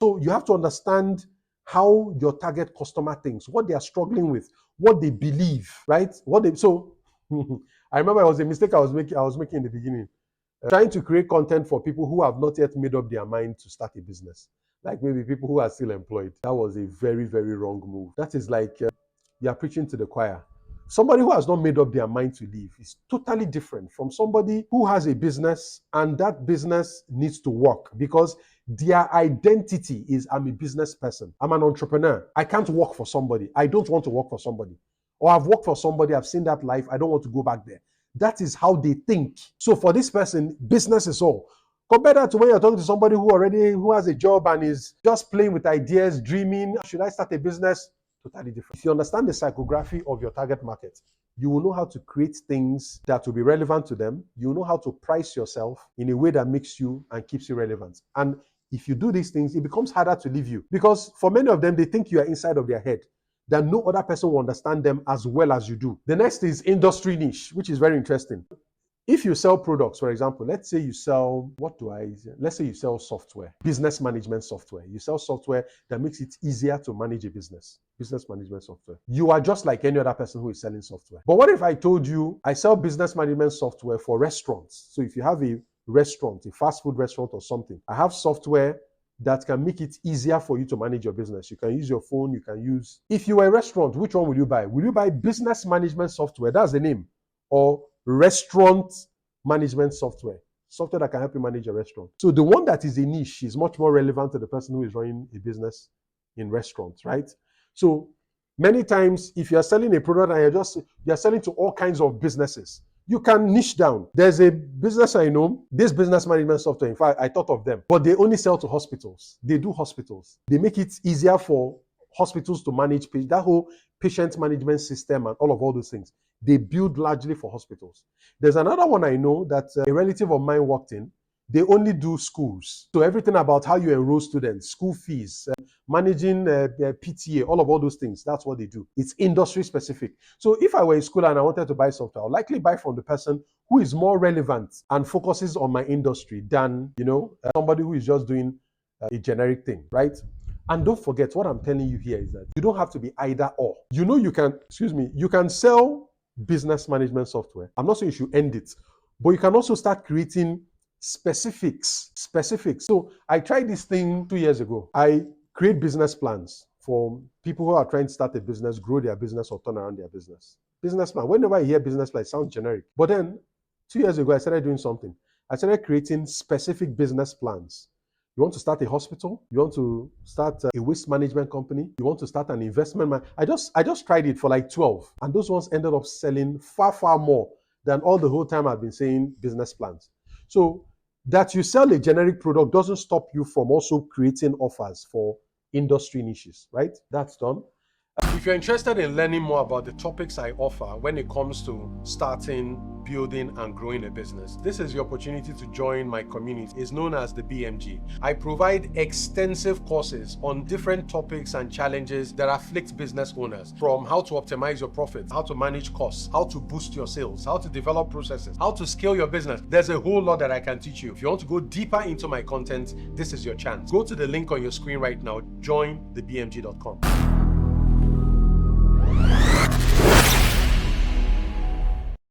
So you have to understand how your target customer thinks, what they are struggling with, what they believe, right? So I remember it was a mistake I was making in the beginning. Trying to create content for people who have not yet made up their mind to start a business. Like maybe people who are still employed. That was a very, very wrong move. That is like you are preaching to the choir. Somebody who has not made up their mind to leave is totally different from somebody who has a business and that business needs to work because their identity is I'm a business person. I'm an entrepreneur. I can't work for somebody. I don't want to work for somebody. Or I've worked for somebody. I've seen that life. I don't want to go back there. That is how they think. So for this person, business is all. Compare that to when you're talking to somebody who has a job and is just playing with ideas, dreaming. Should I start a business? Totally different. If you understand the psychography of your target market, you will know how to create things that will be relevant to them. You will know how to price yourself in a way that makes you and keeps you relevant. And if you do these things, it becomes harder to leave you because for many of them, they think you are inside of their head, that no other person will understand them as well as you do. The next is industry niche, which is very interesting. If you sell products, for example, let's say you sell, let's say you sell software, business management software. You sell software that makes it easier to manage a business management software. You are just like any other person who is selling software. But what if I told you I sell business management software for restaurants? So if you have a restaurant, a fast food restaurant or something, I have software that can make it easier for you to manage your business. You can use your phone, if you were a restaurant, which one will you buy? Will you buy business management software? That's the name. Or restaurant management software that can help you manage a restaurant. So the one that is a niche is much more relevant to the person who is running a business in restaurants, right? So many times, if you're selling a product and you're selling to all kinds of businesses, you can niche down. There's a business I know, this business management software, in fact, I thought of them, but they only sell to hospitals. They do hospitals. They make it easier for hospitals to manage that whole patient management system and all those things. They build largely for hospitals. There's another one I know that a relative of mine worked in. They only do schools. So everything about how you enroll students, school fees, managing PTA, all those things, that's what they do. It's industry specific. So if I were in school and I wanted to buy software, I'll likely buy from the person who is more relevant and focuses on my industry than, somebody who is just doing a generic thing, right? And don't forget, what I'm telling you here is that you don't have to be either or. You can sell business management software. I'm not saying you should end it, but you can also start creating specifics. So I tried this thing 2 years ago. I create business plans for people who are trying to start a business, grow their business, or turn around their business. Business plan. Whenever I hear business plan, it sounds generic. But then 2 years ago, I started doing something. I started creating specific business plans. You want to start a hospital? You want to start a waste management company? You want to start an investment? I just tried it for like 12. And those ones ended up selling far, far more than all the whole time I've been saying business plans. So that you sell a generic product doesn't stop you from also creating offers for industry niches, right? That's done. If you're interested in learning more about the topics I offer when it comes to starting, building, and growing a business, this is your opportunity to join my community. It's known as the BMG. I provide extensive courses on different topics and challenges that afflict business owners, from how to optimize your profits, how to manage costs, how to boost your sales, how to develop processes, how to scale your business. There's a whole lot that I can teach you. If you want to go deeper into my content, this is your chance. Go to the link on your screen right now, jointhebmg.com.